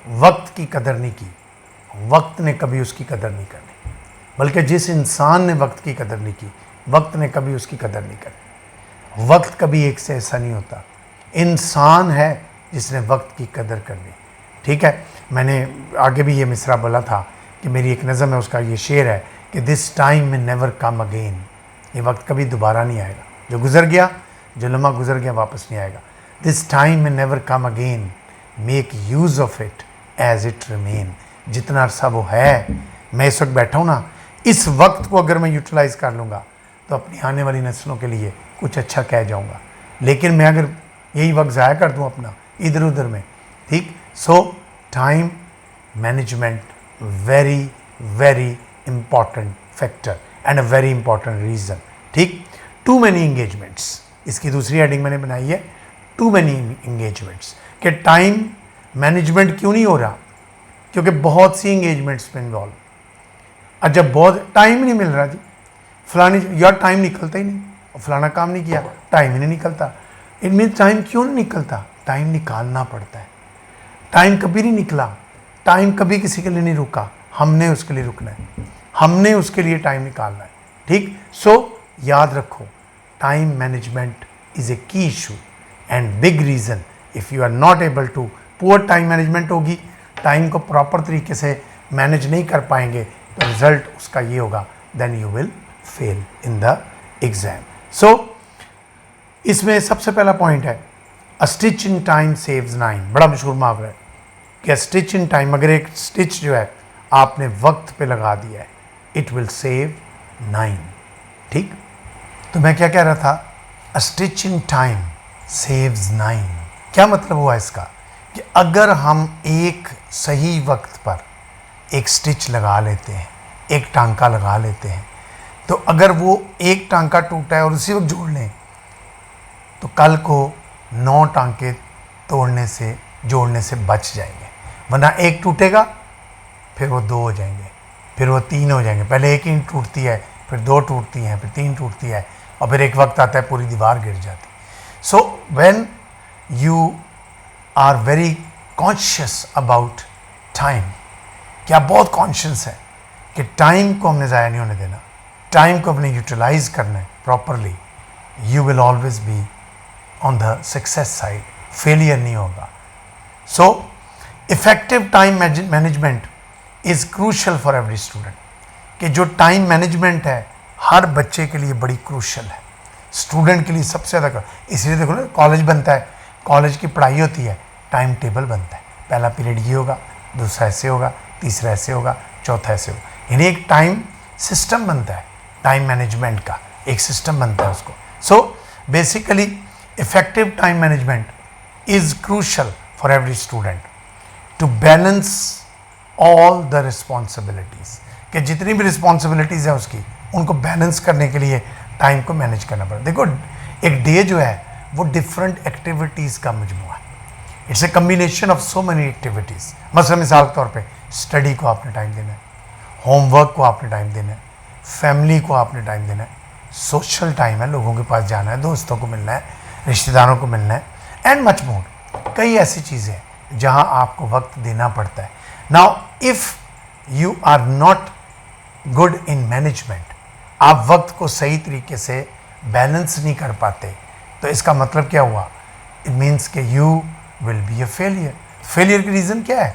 वक्त की कदर नहीं की, वक्त ने कभी उसकी कदर नहीं करनी। बल्कि जिस इंसान ने वक्त की कदर नहीं की, वक्त ने कभी उसकी कदर नहीं करनी। वक्त कभी एक से ऐसा नहीं होता, इंसान है जिसने वक्त की कदर करनी, ठीक है। मैंने आगे भी ये मिसरा बोला था कि मेरी एक नज़म है, उसका ये शेर है कि दिस टाइम में नेवर कम अगेन। ये वक्त कभी दोबारा नहीं आएगा, जो गुज़र गया, जो लम्हा गुज़र गया वापस नहीं आएगा। दिस टाइम में never come again, make use of it as it remain. जितना अरसा वो है, मैं इस वक्त बैठा हूँ ना, इस वक्त को अगर मैं यूटिलाइज़ कर लूँगा तो अपनी आने वाली नस्लों के लिए कुछ अच्छा कह जाऊँगा। लेकिन मैं अगर यही वक्त ज़ाया कर दूँ अपना इधर उधर में, ठीक। सो time management very very important factor and a very important reason. ठीक, टू मैनी इंगेजमेंट्स, इसकी दूसरी हेडिंग मैंने बनाई है टू मैनी इंगेजमेंट्स, कि टाइम मैनेजमेंट क्यों नहीं हो रहा, क्योंकि बहुत सी इंगेजमेंट्स में इन्वॉल्व। और जब बहुत टाइम नहीं मिल रहा जी, फलानी यार टाइम निकलता ही नहीं, और फलाना काम नहीं किया, टाइम ही नहीं निकलता। इनमें टाइम क्यों नहीं निकलता? टाइम निकालना पड़ता है। टाइम कभी नहीं निकला, टाइम कभी किसी के लिए नहीं रुका, हमने उसके लिए रुकना है, हमने उसके लिए टाइम निकालना है। ठीक, सो याद रखो, time management is a key issue and big reason. If you are not able to, poor time management होगी, टाइम को प्रॉपर तरीके से मैनेज नहीं कर पाएंगे, तो रिजल्ट उसका ये होगा, then you will fail in the exam. So इसमें सबसे पहला पॉइंट है, a stitch in time saves 9। बड़ा मशहूर मुहावरा है कि स्टिच इन टाइम, अगर एक स्टिच जो है आपने वक्त पे लगा दिया है, इट विल सेव 9। ठीक, तो मैं क्या कह रहा था, अ स्टिच इन टाइम सेव्स 9। क्या मतलब हुआ इसका, कि अगर हम एक सही वक्त पर एक स्टिच लगा लेते हैं, एक टांका लगा लेते हैं, तो अगर वो एक टांका टूटा है और उसी वक्त जोड़ लें, तो कल को 9 टांके जोड़ने से बच जाएंगे। वरना एक टूटेगा, फिर वो 2 हो जाएंगे, फिर वो 3 हो जाएंगे। पहले एक ईंट टूटती है, फिर 2 टूटती हैं, फिर 3 टूटती है, और फिर एक वक्त आता है पूरी दीवार गिर जाती। So when you are very conscious about time, क्या बहुत कॉन्शियस है कि टाइम को हमने ज़ाया नहीं होने देना, टाइम को अपने यूटिलाइज करना है properly, you will always be on the success side, failure नहीं होगा। So effective time management is crucial for every student, कि जो टाइम मैनेजमेंट है हर बच्चे के लिए बड़ी क्रूशल है, स्टूडेंट के लिए सबसे ज़्यादा। इसलिए देखो ना, कॉलेज बनता है, कॉलेज की पढ़ाई होती है, टाइम टेबल बनता है, पहला पीरियड ये होगा, दूसरा ऐसे होगा, तीसरा ऐसे होगा, चौथा ऐसे होगा, यानी एक टाइम सिस्टम बनता है, टाइम मैनेजमेंट का एक सिस्टम बनता है उसको। So basically effective time management is crucial for every student to balance all the responsibilities, कि जितनी भी रिस्पॉन्सिबिलिटीज़ है उसकी, उनको बैलेंस करने के लिए टाइम को मैनेज करना पड़ता है। देखो, एक डे जो है वो डिफरेंट एक्टिविटीज़ का मजमूआ है, it's a combination of so many activities. मसलन मिसाल के तौर पे स्टडी को आपने टाइम देना है, होमवर्क को आपने टाइम देना है, फैमिली को आपने टाइम देना है, सोशल टाइम है, लोगों के पास जाना है, दोस्तों को मिलना है, रिश्तेदारों को मिलना है, एंड मच मोर। कई ऐसी चीज़ें हैं जहाँ आपको वक्त देना पड़ता है। Now if you are not good in management, आप वक्त को सही तरीके से बैलेंस नहीं कर पाते, तो इसका मतलब क्या हुआ, इट मीन्स कि you will be a failure. Failure की रीज़न क्या है,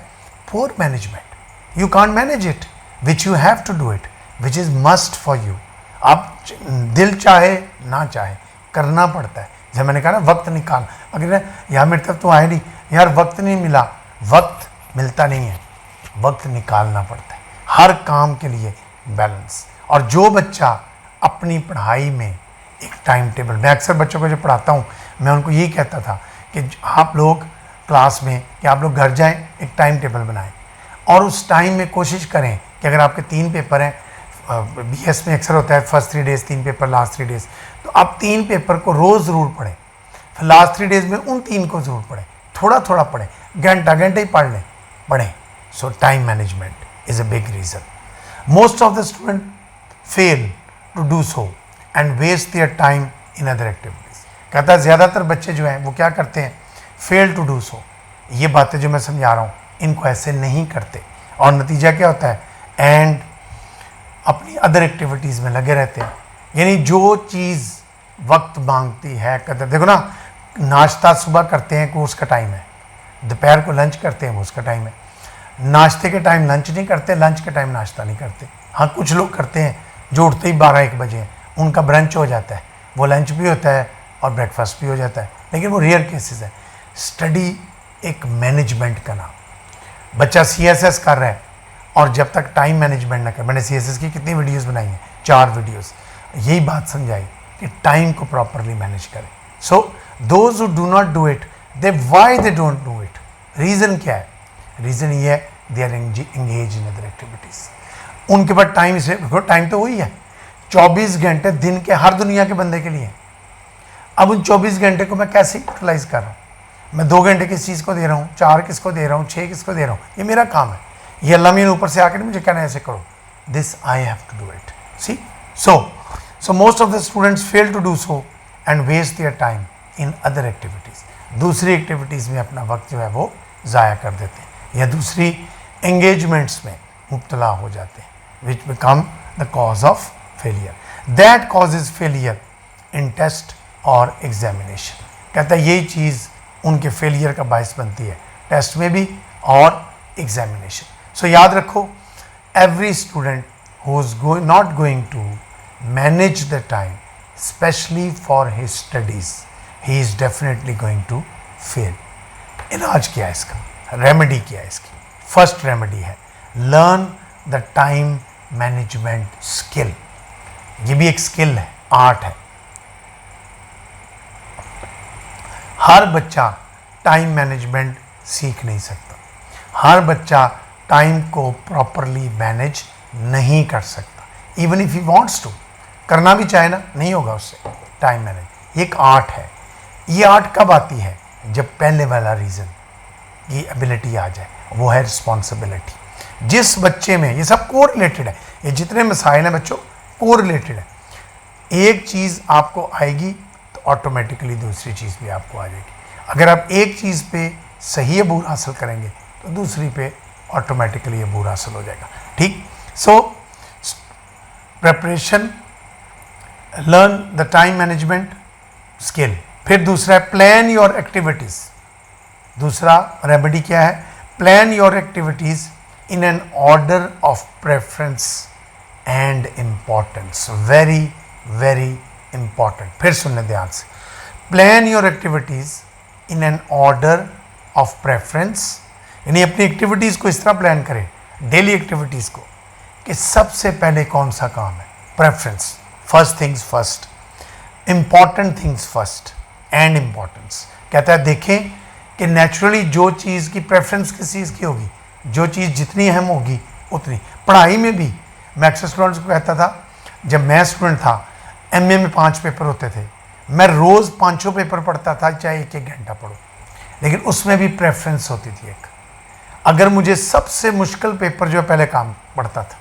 poor management, you can't manage it which you have to do it, which is must for you. आप दिल चाहे ना चाहे करना पड़ता है। जैसे मैंने कहा ना, वक्त निकाल, अगर यार मेरे तरफ तो आए नहीं, यार वक्त नहीं मिला, वक्त मिलता नहीं है, वक्त निकालना पड़ता है हर काम के लिए, बैलेंस। और जो बच्चा अपनी पढ़ाई में एक टाइम टेबल, मैं अक्सर बच्चों को जो पढ़ाता हूँ, मैं उनको यही कहता था कि आप लोग क्लास में, कि आप लोग घर जाएं, एक टाइम टेबल बनाएं, और उस टाइम में कोशिश करें कि अगर आपके 3 पेपर हैं, BS में अक्सर होता है first 3 days 3 paper, last 3 days, तो आप 3 पेपर को रोज़ ज़रूर पढ़ें, फिर लास्ट 3 डेज़ में उन 3 को ज़रूर पढ़ें, थोड़ा थोड़ा पढ़ें, घंटा ही पढ़ें। So time management is a big reason. Most of the student fail to do so and waste their time in other activities. कहता है ज़्यादातर बच्चे जो हैं वो क्या करते हैं, फेल टू डू सो। ये बातें जो मैं समझा रहा हूँ, इनको ऐसे नहीं करते, और नतीजा क्या होता है, एंड अपनी अदर एक्टिविटीज़ में लगे रहते हैं। यानी जो चीज़ वक्त मांगती है कदर, देखो ना, नाश्ता सुबह करते हैं वो उसका टाइम है, दोपहर को लंच करते हैं वो उसका टाइम है, नाश्ते के टाइम लंच नहीं करते, लंच के टाइम नाश्ता नहीं करते। हाँ, कुछ लोग करते हैं जो उठते ही 12-1 बजे हैं, उनका ब्रंच हो जाता है, वो लंच भी होता है और ब्रेकफास्ट भी हो जाता है, लेकिन वो रेयर केसेस है। स्टडी एक मैनेजमेंट का नाम। बच्चा CSS कर रहा है और जब तक टाइम मैनेजमेंट ना करे, मैंने CSS की कितनी वीडियोस बनाई हैं, 4 वीडियोस, यही बात समझाई कि टाइम को प्रॉपरली मैनेज करें। So those who do not do it, they why they don't do it, reason क्या है, रीज़न ये है they are engage in other activities. उनके पास टाइम, इसे टाइम तो वही है 24 घंटे दिन के हर दुनिया के बंदे के लिए। अब उन 24 घंटे को मैं कैसे यूटिलाइज कर रहा हूँ? मैं 2 घंटे किस चीज़ को दे रहा हूँ, 4 किसको दे रहा हूँ, 6 किसको दे रहा हूँ? ये मेरा काम है। ये अल्लाह मीन ऊपर से आकर मुझे कहना है ऐसे करो, this I have to do it. See so most of the students fail to do so and waste their time in other activities. दूसरी एक्टिविटीज़ में अपना वक्त जो है वो ज़ाया कर देते हैं या दूसरी एंगेजमेंट्स में मुब्तला हो जाते हैं, which become the cause of failure. That causes failure in test और एग्जामिनेशन। कहता है यही चीज़ उनके फेलियर का बायस बनती है, टेस्ट में भी और एग्जामिनेशन। सो याद रखो, every student who is not going to manage the time specially for his studies, he is definitely going to fail. इलाज क्या है इसका, रेमेडी क्या है इसकी? फर्स्ट रेमेडी है learn the time management skill. ये भी एक स्किल है, आर्ट है। हर बच्चा टाइम मैनेजमेंट सीख नहीं सकता, हर बच्चा टाइम को प्रॉपरली मैनेज नहीं कर सकता। Even if he wants to, करना भी चाहे ना, नहीं होगा उससे टाइम मैनेज। ये एक आर्ट है। ये आर्ट कब आती है? जब पहले वाला रीज़न की एबिलिटी आ जाए, वो है रिस्पॉन्सिबिलिटी। जिस बच्चे में ये सब को रिलेटेड है, ये जितने मसाइल हैं बच्चों को रिलेटेड है। एक चीज़ आपको आएगी तो ऑटोमेटिकली दूसरी चीज़ भी आपको आ जाएगी। अगर आप एक चीज़ पे सही अबूर हासिल करेंगे तो दूसरी पे ऑटोमेटिकली अबूर हासिल हो जाएगा। ठीक, so preparation, learn the time management skill. फिर दूसरा है प्लान योर एक्टिविटीज़। दूसरा रेमेडी क्या है? Plan your activities in an order of preference and importance. Very very important. फिर सुनने ध्यान से, plan your activities in an order of preference, यानी अपनी एक्टिविटीज़ को इस तरह प्लान करें, डेली एक्टिविटीज़ को, कि सबसे पहले कौन सा काम है, preference, first things first, important things first and importance. कहता है देखें कि नेचुरली जो चीज़ की प्रेफरेंस किस चीज़ की होगी, जो चीज़ जितनी अहम होगी उतनी। पढ़ाई में भी मैं अक्सर स्टूडेंट्स को कहता था, जब मैं स्टूडेंट था एमए में 5 पेपर होते थे, मैं रोज़ 5 पेपर पढ़ता था, चाहे 1-1 घंटा पढ़ो, लेकिन उसमें भी प्रेफरेंस होती थी एक। अगर मुझे सबसे मुश्किल पेपर जो है पहले काम पढ़ता था,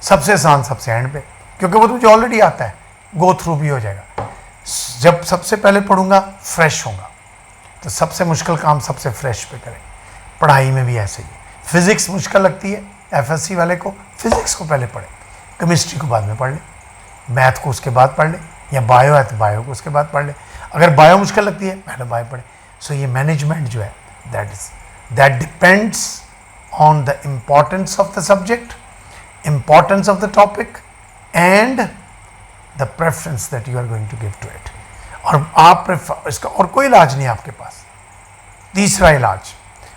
सबसे आसान सबसे एंड पे, क्योंकि वो तो मुझे ऑलरेडी आता है, गो थ्रू भी हो जाएगा। जब सबसे पहले पढ़ूंगा फ्रेश होगा, तो सबसे मुश्किल काम सबसे फ्रेश पे करें। पढ़ाई में भी ऐसे ही। फिज़िक्स मुश्किल लगती है एफएससी वाले को, फिज़िक्स को पहले पढ़े, केमिस्ट्री को बाद में पढ़ ले, मैथ को उसके बाद पढ़ ले, या बायो है तो बायो को उसके बाद पढ़ ले। अगर बायो मुश्किल लगती है पहले बायो पढ़े। सो ये मैनेजमेंट जो है that depends on the importance of the subject, importance of the topic and the preference that you are going to give to it. और आप इसका और कोई इलाज नहीं आपके पास। तीसरा इलाज,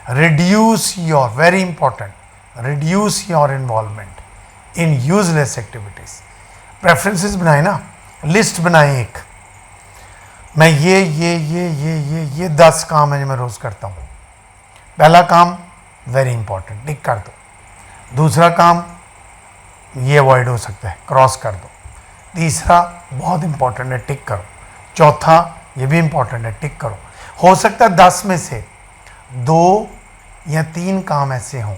reduce your, very important, reduce your involvement in useless activities. Preferences बनाए ना, लिस्ट बनाए एक, मैं ये 10 काम है जो मैं रोज़ करता हूँ। पहला काम वेरी इंपॉर्टेंट, टिक कर दो। दूसरा काम ये अवॉइड हो सकता है, क्रॉस कर दो। तीसरा बहुत इंपॉर्टेंट है, टिक करो। चौथा ये भी इंपॉर्टेंट है, टिक करो। हो सकता है 10 में से 2 या 3 काम ऐसे हों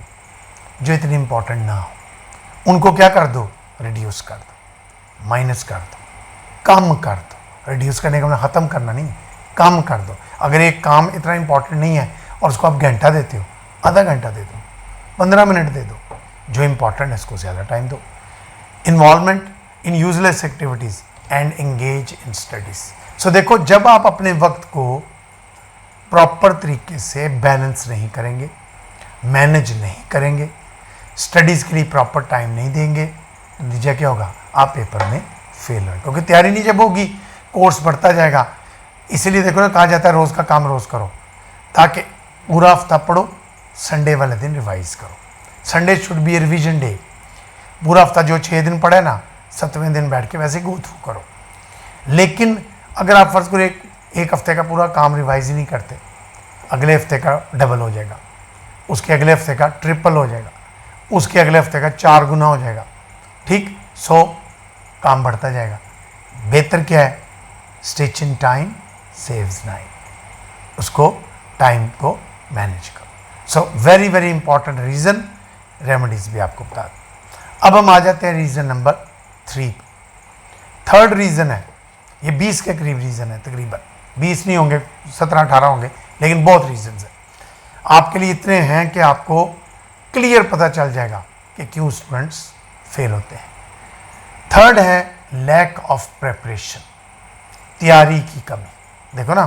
जो इतने इंपॉर्टेंट ना हो, उनको क्या कर दो, रिड्यूस कर दो, माइनस कर दो, कम कर दो। रिड्यूस करने का मतलब ख़त्म करना नहीं, कम कर दो। अगर एक काम इतना इंपॉर्टेंट नहीं है और उसको आप घंटा देते हो, आधा घंटा दे दो, 15 मिनट दे दो, जो इंपॉर्टेंट है उसको ज़्यादा टाइम दो। Involvement in useless activities and engage in studies. So देखो, जब आप अपने वक्त को प्रॉपर तरीके से बैलेंस नहीं करेंगे, मैनेज नहीं करेंगे, स्टडीज़ के लिए प्रॉपर टाइम नहीं देंगे, तो नतीजा क्या होगा, आप पेपर में फेल होंगे। क्योंकि तैयारी नहीं जब होगी, कोर्स बढ़ता जाएगा। इसीलिए देखो ना, कहा जाता है रोज़ का काम रोज़ करो, ताकि पूरा हफ्ता पढ़ो, संडे वाले दिन रिवाइज करो। Sunday should be A revision day. पूरा हफ्ता जो 6 दिन पढ़े ना, 7वें दिन बैठ के वैसे गो थ्रू करो। लेकिन अगर आप फर्ज करो एक हफ्ते का पूरा काम रिवाइज ही नहीं करते, अगले हफ्ते का डबल हो जाएगा। उसके अगले हफ्ते का ट्रिपल हो जाएगा, उसके अगले हफ्ते का 4 गुना हो जाएगा। ठीक, सो काम बढ़ता जाएगा। बेहतर क्या है, stitch in time saves nine, उसको टाइम को मैनेज करो। So very very important reason, remedies भी आपको बता दें। अब हम आ जाते हैं रीज़न नंबर 3। थर्ड रीज़न है, ये 20 के करीब रीज़न है, तकरीबन 20 नहीं होंगे, 17-18 होंगे, लेकिन बहुत रीज़न्स हैं। आपके लिए इतने हैं कि आपको क्लियर पता चल जाएगा कि क्यों स्टूडेंट्स फेल होते हैं। थर्ड है लैक ऑफ प्रेपरेशन, तैयारी की कमी। देखो ना,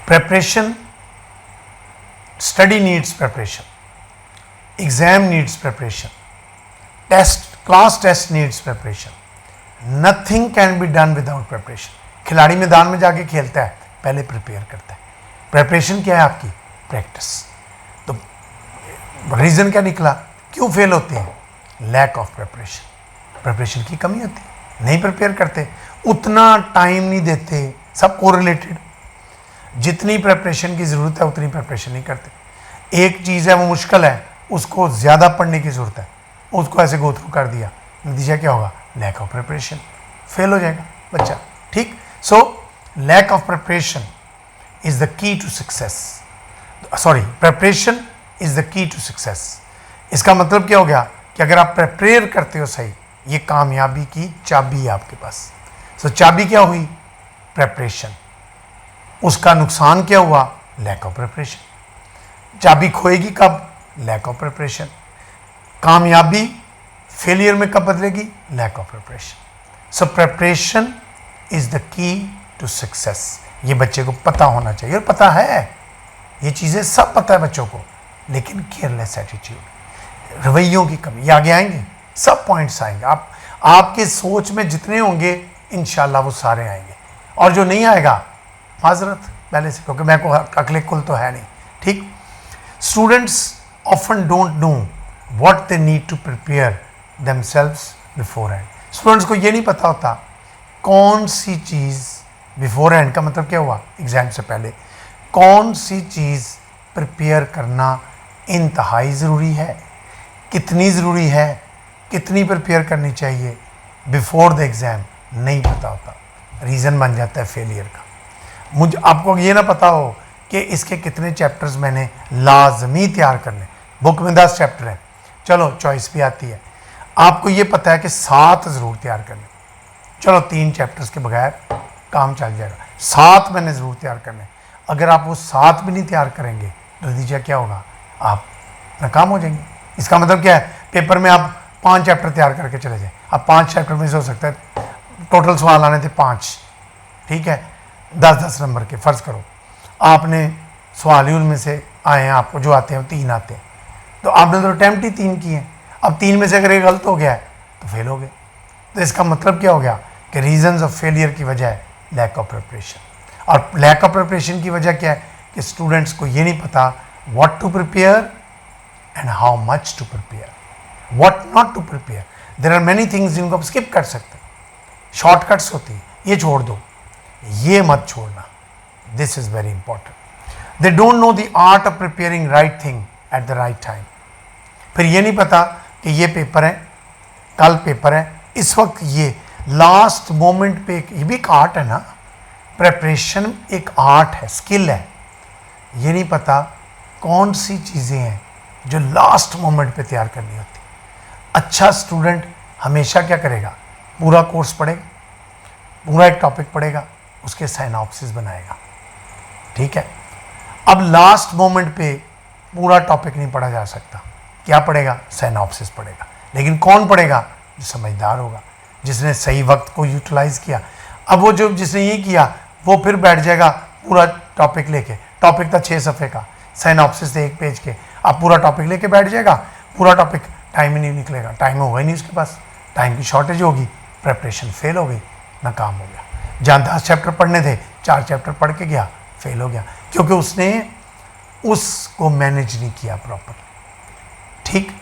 preparation, study needs preparation, exam needs preparation, test, class test needs preparation, nothing can be done without preparation. खिलाड़ी मैदान में जाके खेलता है, पहले प्रिपेयर करता है। प्रेपरेशन क्या है आपकी, प्रैक्टिस। तो रीज़न क्या निकला, क्यों फेल होते हैं, लैक ऑफ प्रेपरेशन, प्रेपरेशन की कमी होती है, नहीं प्रिपेयर करते, उतना टाइम नहीं देते, सब कोरिलेटेड। जितनी प्रेपरेशन की ज़रूरत है उतनी प्रेपरेशन नहीं करते। एक चीज़ है वो मुश्किल है, उसको ज़्यादा पढ़ने की ज़रूरत है, उसको ऐसे गो थ्रू कर दिया, नतीजा क्या होगा, लैक ऑफ प्रिपरेशन, फेल हो जाएगा बच्चा। ठीक, so lack of preparation is the key to success, sorry, preparation is the key to success. इसका मतलब क्या हो गया कि अगर आप प्रिपेयर करते हो सही, ये कामयाबी की चाबी है आपके पास। सो चाबी क्या हुई, प्रिपरेशन। उसका नुकसान क्या हुआ, लैक ऑफ प्रिपरेशन। चाबी खोएगी कब, लैक ऑफ प्रिपरेशन। कामयाबी फेलियर में कब बदलेगी, lack of preparation. So preparation is the key to success. ये बच्चे को पता होना चाहिए, और पता है, ये चीज़ें सब पता है बच्चों को, लेकिन केयरलेस एटीट्यूड, रवैयों की कमी, ये आगे आएंगे, सब पॉइंट्स आएंगे। आपके सोच में जितने होंगे इंशाल्लाह वो सारे आएंगे, और जो नहीं आएगा माजरत पहले से, क्योंकि मैं को अकले कुल तो है नहीं। ठीक, students often don't know what they need to prepare themselves beforehand. Students को ये नहीं पता होता कौन सी चीज़, बिफोर हैंड का मतलब क्या हुआ, एग्ज़ाम से पहले कौन सी चीज़ प्रिपेयर करना इंतहाई ज़रूरी है, कितनी ज़रूरी है, कितनी प्रिपेयर करनी चाहिए, बिफोर द एग्ज़ाम नहीं पता होता। रीज़न बन जाता है फेलियर का। मुझे आपको ये ना पता हो कि इसके कितने चैप्टर्स मैंने लाजमी तैयार करने, बुक में 10 चैप्टर हैं, चलो चॉइस भी आती है, आपको ये पता है कि 7 ज़रूर तैयार करने, चलो 3 चैप्टर्स के बगैर काम चल जाएगा, 7 मैंने ज़रूर तैयार करने। अगर आप वो 7 भी नहीं तैयार करेंगे तो नतीजा क्या होगा, आप नाकाम हो जाएंगे। इसका मतलब क्या है, पेपर में आप 5 चैप्टर तैयार करके चले जाएँ, अब 5 चैप्टर में से हो सकता है टोटल सवाल आने थे 5, ठीक है, 10-10 नंबर के, फ़र्ज़ करो आपने सवाल ही उनमें से आए हैं, आपको जो आते हैं वो 3 आते हैं, तो आपने तो अटैम्प्ट ही 3 किए हैं। अब 3 में से अगर एक गलत हो गया है तो फेल हो गए। तो इसका मतलब क्या हो गया कि रीजंस ऑफ फेलियर की वजह है लैक ऑफ प्रिपरेशन। और लैक ऑफ प्रिपरेशन की वजह क्या है कि स्टूडेंट्स को ये नहीं पता what to prepare and how much to prepare, what not to prepare. There are many things जिनको आप स्किप कर सकते हैं, शॉर्टकट्स होती है, ये छोड़ दो, ये मत छोड़ना, this is very important. They don't know the art of preparing right thing at the right time. फिर ये नहीं पता कि ये पेपर है, कल पेपर है, इस वक्त ये लास्ट मोमेंट पे, ये भी एक आर्ट है ना, प्रेपरेशन एक आर्ट है, स्किल है। ये नहीं पता कौन सी चीज़ें हैं जो लास्ट मोमेंट पे तैयार करनी होती। अच्छा स्टूडेंट हमेशा क्या करेगा, पूरा कोर्स पढ़ेगा, पूरा एक टॉपिक पढ़ेगा, उसके साइनॉप्सिस बनाएगा, ठीक है। अब लास्ट मोमेंट पे पूरा टॉपिक नहीं पढ़ा जा सकता, क्या पढ़ेगा, साइनॉप्सिस पढ़ेगा। लेकिन कौन पढ़ेगा, जो समझदार होगा, जिसने सही वक्त को यूटिलाइज़ किया। अब वो जो जिसने ये किया वो फिर बैठ जाएगा पूरा टॉपिक लेके, टॉपिक था 6 सफ़े का, साइनॉप्सिस थे 1 पेज के, अब पूरा टॉपिक लेके बैठ जाएगा, पूरा टॉपिक टाइम ही नहीं निकलेगा, टाइम होगा ही नहीं उसके पास, टाइम की शॉर्टेज होगी, प्रेपरेशन फेल हो गई, नाकाम हो गया। जहाँ 10 चैप्टर पढ़ने थे 4 चैप्टर पढ़ के गया, फेल हो गया, क्योंकि उसने उसको मैनेज नहीं किया प्रॉपर, ठीक।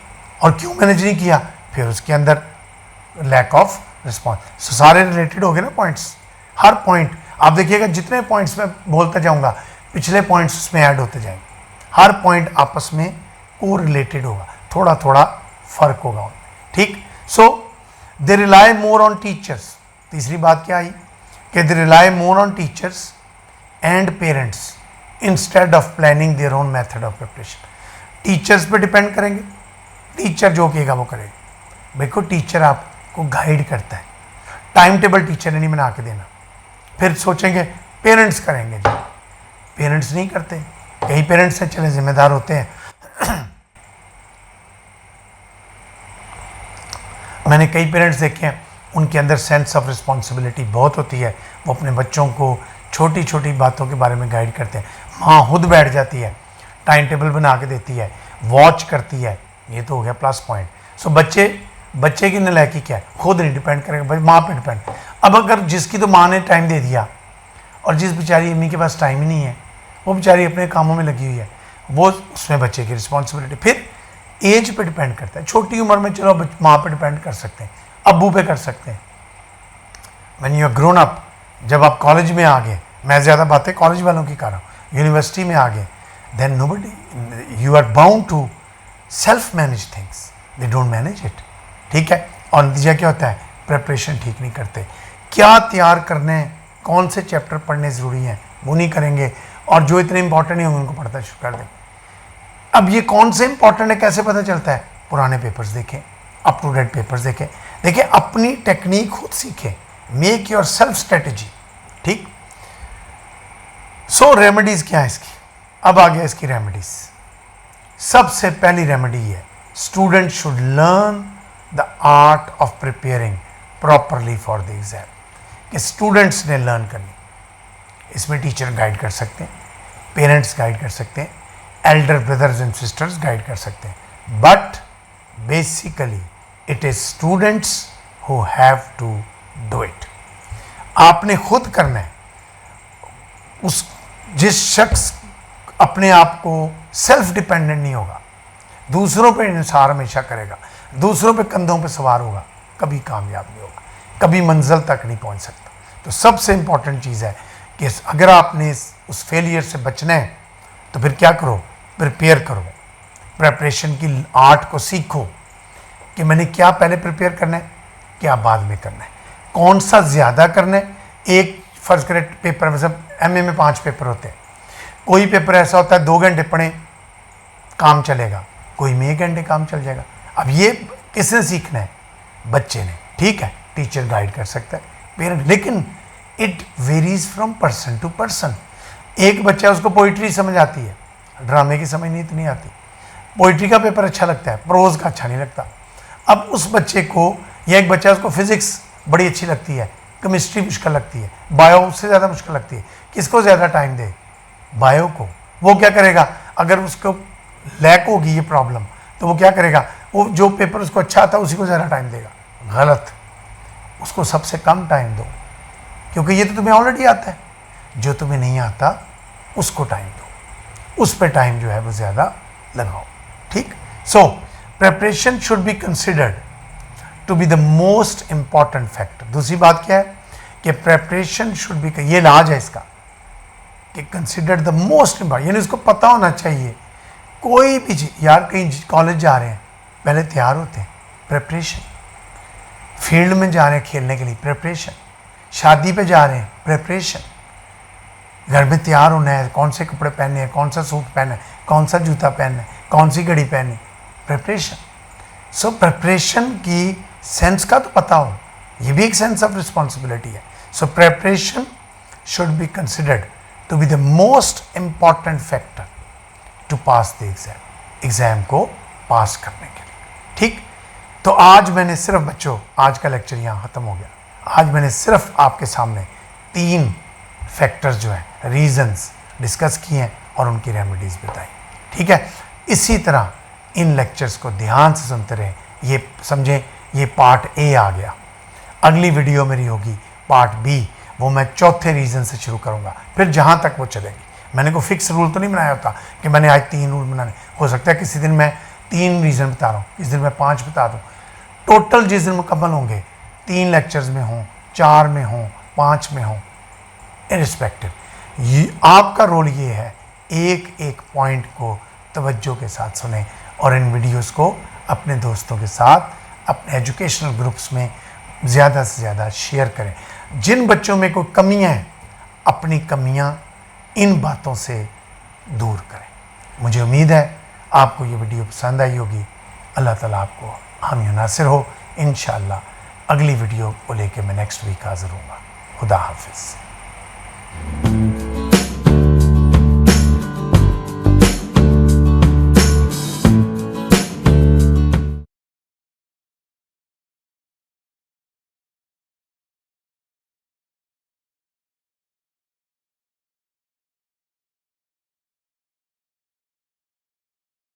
और क्यों मैनेज नहीं किया, फिर उसके अंदर लैक ऑफ रिस्पॉन्स। सारे रिलेटेड हो गए ना पॉइंट्स, हर पॉइंट आप देखिएगा, जितने पॉइंट्स मैं बोलता जाऊंगा पिछले पॉइंट्स उसमें ऐड होते जाएंगे, हर पॉइंट आपस में को रिलेटेड होगा, थोड़ा थोड़ा फर्क होगा उनमें, ठीक। So they rely more on teachers, तीसरी बात क्या आई कि they rely more on teachers and parents instead of planning their own method of preparation. Teachers पे डिपेंड करेंगे, टीचर जो कहेगा वो करेगा। देखो टीचर आपको गाइड करता है, टाइम टेबल टीचर ने नहीं बना के देना। फिर सोचेंगे पेरेंट्स करेंगे, जी पेरेंट्स नहीं करते, कई पेरेंट्स हैं चले जिम्मेदार होते हैं मैंने कई पेरेंट्स देखे हैं, उनके अंदर सेंस ऑफ रिस्पॉन्सिबिलिटी बहुत होती है, वो अपने बच्चों को छोटी छोटी बातों के बारे में गाइड करते हैं। माँ खुद बैठ जाती है, टाइम टेबल बना के देती है, वॉच करती है, ये तो हो गया प्लस पॉइंट। सो बच्चे की नलायकी क्या है, खुद नहीं डिपेंड करेगा, भाई माँ पे डिपेंड। अब अगर जिसकी तो माँ ने टाइम दे दिया और जिस बेचारी अम्मी के पास टाइम ही नहीं है, वो बेचारी अपने कामों में लगी हुई है, वो उसमें बच्चे की रिस्पॉन्सिबिलिटी। फिर एज पे डिपेंड करता है, छोटी उम्र में चलो माँ पे डिपेंड कर सकते हैं, अब्बू पे कर सकते हैं। When you are grown up, जब आप कॉलेज में आ गए, मैं ज़्यादा बातें कॉलेज वालों की कर रहा हूँ, यूनिवर्सिटी में आ गए, then nobody, you are bound to self manage things, they don't manage it, ठीक है। और नतीजा क्या होता है, प्रिपरेशन ठीक नहीं करते, क्या तैयार करने, कौन से चैप्टर पढ़ने ज़रूरी हैं वो नहीं करेंगे, और जो इतने इंपॉर्टेंट नहीं होंगे उनको पढ़ना शुरू कर देंगे। अब ये कौन से इंपॉर्टेंट है कैसे पता चलता है, पुराने पेपर्स देखें, अप टू डेट पेपर्स देखें, देखिए अपनी टेक्निक खुद सीखें, मेक योर सेल्फ स्ट्रेटेजी, ठीक। सो रेमेडीज क्या है इसकी, अब आ गया इसकी रेमेडीज। सबसे पहली रेमेडी है, student should learn the art of preparing properly for the exam, कि स्टूडेंट्स ने लर्न करनी। इसमें टीचर गाइड कर सकते हैं, पेरेंट्स गाइड कर सकते हैं, elder brothers and sisters guide कर सकते हैं, but basically it is students who have to do it. आपने खुद करना है। उस जिस शख्स अपने आप को सेल्फ डिपेंडेंट नहीं होगा, दूसरों पे इंसार हमेशा करेगा, दूसरों पे कंधों पे सवार होगा, कभी कामयाब नहीं होगा, कभी मंजिल तक नहीं पहुंच सकता। तो सबसे इंपॉर्टेंट चीज़ है कि अगर आपने उस फेलियर से बचना है तो फिर क्या करो, प्रिपेयर करो, प्रिपरेशन की आर्ट को सीखो कि मैंने क्या पहले प्रिपेयर करना है, क्या बाद में करना है, कौन सा ज़्यादा करना है। एक फर्ज करें पेपर में, सब एमए में 5 पेपर होते हैं, कोई पेपर ऐसा होता है 2 घंटे पढ़ें काम चलेगा, कोई में 1 घंटे काम चल जाएगा। अब ये किसने सीखना है, बच्चे ने, ठीक है। टीचर गाइड कर सकता है, पेरेंट, लेकिन it varies from person to person. एक बच्चा उसको पोइट्री समझ आती है, ड्रामे की समझ नहीं इतनी आती, पोइट्री का पेपर अच्छा लगता है, प्रोज का अच्छा नहीं लगता। अब उस बच्चे को, या एक बच्चा उसको फिजिक्स बड़ी अच्छी लगती है, केमिस्ट्री मुश्किल लगती है, बायो उससे ज़्यादा मुश्किल लगती है, किसको ज़्यादा टाइम दे, बायो को। वो क्या करेगा, अगर उसको लैक होगी ये प्रॉब्लम, तो वो क्या करेगा, वो जो पेपर उसको अच्छा आता है उसी को ज़्यादा टाइम देगा। गलत, उसको सबसे कम टाइम दो, क्योंकि ये तो तुम्हें ऑलरेडी आता है। जो तुम्हें नहीं आता उसको टाइम दो, उस पर टाइम जो है वो ज़्यादा लगाओ, ठीक। So preparation should be considered to be the most important factor. दूसरी बात क्या है कि प्रेपरेशन शुड बी, ये इलाज है इसका, कि कंसिडर द मोस्ट इंपॉर्टेंट, यानी उसको पता होना चाहिए। कोई भी चीज़, यार कहीं कॉलेज जा रहे हैं पहले तैयार होते हैं, प्रेपरेशन, फील्ड में जा रहे हैं खेलने के लिए, प्रेपरेशन, शादी पे जा रहे हैं, प्रेपरेशन, घर में तैयार होना है, कौन से कपड़े पहनने हैं, कौन सा सूट पहनना है, कौन सा जूता पहनना है, कौन सी घड़ी पहननी, प्रेपरेशन। सो प्रेपरेशन की सेंस का तो पता हो, ये भी एक सेंस ऑफ रिस्पॉन्सिबिलिटी है। So preparation should be considered to be the most important factor to pass the exam, exam को पास करने के लिए, ठीक। तो आज मैंने सिर्फ बच्चों, आज का लेक्चर यहाँ ख़त्म हो गया। आज मैंने सिर्फ आपके सामने 3 फैक्टर्स जो हैं, रीजंस डिस्कस किए हैं और उनकी रेमेडीज़ बताई, ठीक है। इसी तरह इन लेक्चर्स को ध्यान से सुनते रहें। ये समझें, ये पार्ट ए आ गया, अगली वीडियो मेरी होगी पार्ट बी, वो मैं चौथे रीज़न से शुरू करूँगा, फिर जहाँ तक वो चलेगी। मैंने कोई फिक्स रूल तो नहीं बनाया होता कि मैंने आज 3 रूल बनाने, हो सकता है किसी दिन मैं 3 रीज़न बता रहा हूँ, किसी दिन मैं 5 बता दूँ। टोटल जिस दिन मुकम्मल होंगे, 3 लेक्चर्स में हों, 4 में हों, 5 में हों, इरिस्पेक्टिव, आपका रोल ये है, एक एक पॉइंट को तवज्जो के साथ सुने और इन वीडियोस को अपने दोस्तों के साथ अपने एजुकेशनल ग्रुप्स में ज़्यादा से ज़्यादा शेयर करें। जिन बच्चों में कोई कमियां हैं, अपनी कमियां इन बातों से दूर करें। मुझे उम्मीद है आपको ये वीडियो पसंद आई होगी। अल्लाह ताला आपको हामी नासिर हो। इंशाअल्लाह अगली वीडियो को लेके मैं नेक्स्ट वीक हाज़िर हूँगा। खुदा हाफिज़।